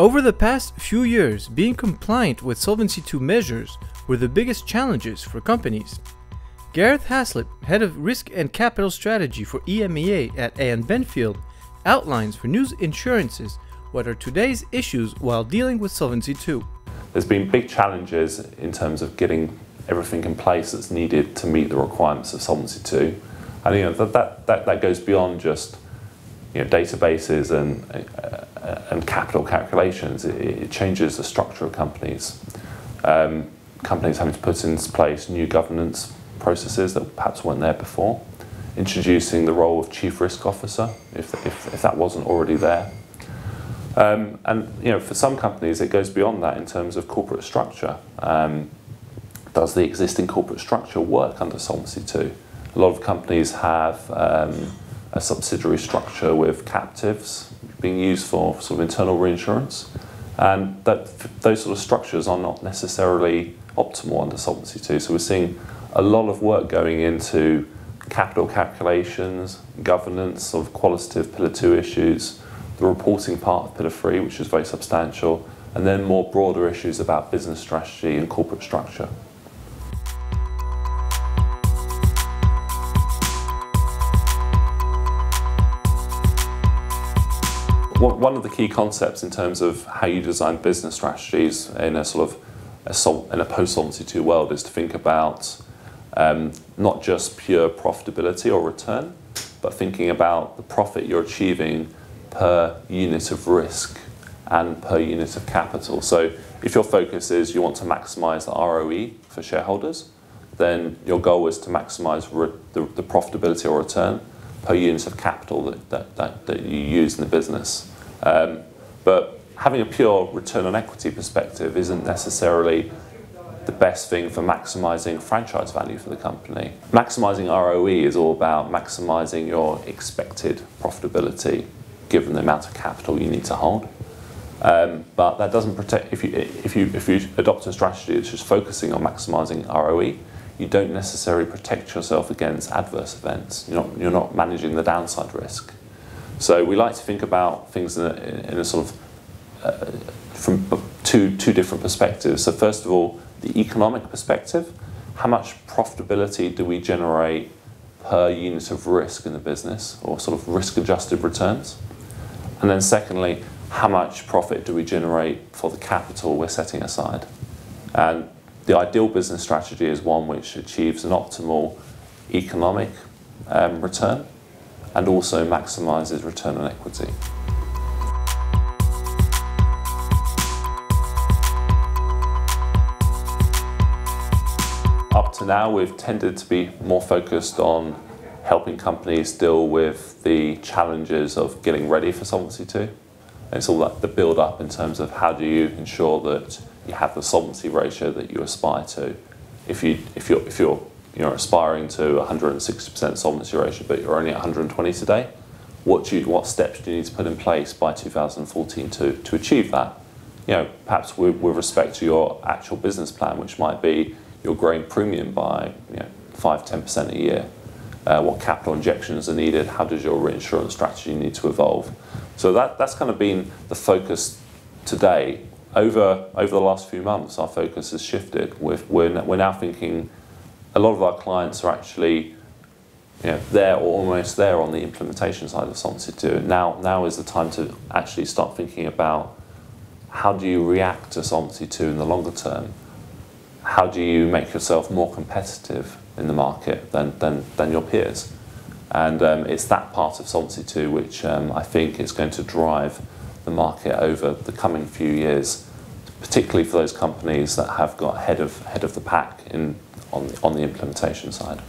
Over the past few years, being compliant with Solvency II measures were the biggest challenges for companies. Gareth Haslip, Head of Risk and Capital Strategy for EMEA at Aon Benfield, outlines for news insurances what are today's issues while dealing with Solvency II. There's been big challenges in terms of getting everything in place that's needed to meet the requirements of Solvency II. And that goes beyond just databases and capital calculations. It changes the structure of companies. Companies having to put in place new governance processes that perhaps weren't there before. Introducing the role of Chief Risk Officer, if that wasn't already there. For some companies it goes beyond that in terms of corporate structure. Does the existing corporate structure work under Solvency II? A lot of companies have a subsidiary structure with captives being used for sort of internal reinsurance, and those sort of structures are not necessarily optimal under Solvency II. So we're seeing a lot of work going into capital calculations, governance of qualitative Pillar 2 issues, the reporting part of Pillar 3, which is very substantial, and then more broader issues about business strategy and corporate structure. One of the key concepts in terms of how you design business strategies in a post-Solvency II world is to think about not just pure profitability or return, but thinking about the profit you're achieving per unit of risk and per unit of capital. So if your focus is you want to maximize the ROE for shareholders, then your goal is to maximize the profitability or return per unit of capital that you use in the business. But having a pure return on equity perspective isn't necessarily the best thing for maximizing franchise value for the company. Maximizing ROE is all about maximizing your expected profitability given the amount of capital you need to hold. But that doesn't protect, if you adopt a strategy that's just focusing on maximizing ROE, you don't necessarily protect yourself against adverse events. You're not managing the downside risk. So we like to think about things in a sort of from two different perspectives. So first of all, the economic perspective: how much profitability do we generate per unit of risk in the business, or sort of risk-adjusted returns? And then secondly, how much profit do we generate for the capital we're setting aside? And the ideal business strategy is one which achieves an optimal economic return and also maximizes return on equity. Up to now, we've tended to be more focused on helping companies deal with the challenges of getting ready for Solvency II. It's all that the build-up in terms of how do you ensure that you have the solvency ratio that you aspire to. If you're aspiring to 160% solvency ratio, but you're only at 120 today, what steps do you need to put in place by 2014 to achieve that? Perhaps with respect to your actual business plan, which might be you're growing premium by 5–10% a year. What capital injections are needed? How does your reinsurance strategy need to evolve? So that's kind of been the focus today. Over the last few months, our focus has shifted. We're now thinking a lot of our clients are actually there or almost there on the implementation side of Solvency II. Now is the time to actually start thinking about how do you react to Solvency II in the longer term? How do you make yourself more competitive in the market than your peers? And it's that part of Solvency II which I think is going to drive the market over the coming few years, particularly for those companies that have got head of the pack on the implementation side.